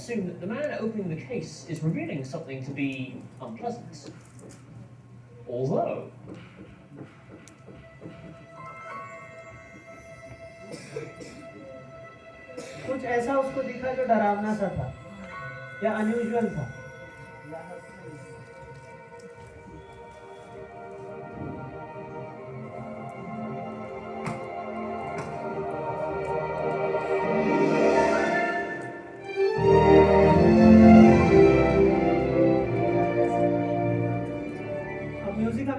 assume that the man opening the case is revealing something to be unpleasant. Although, कुछ ऐसा उसको दिखा जो डरावना सा था या अनयूजुअल था।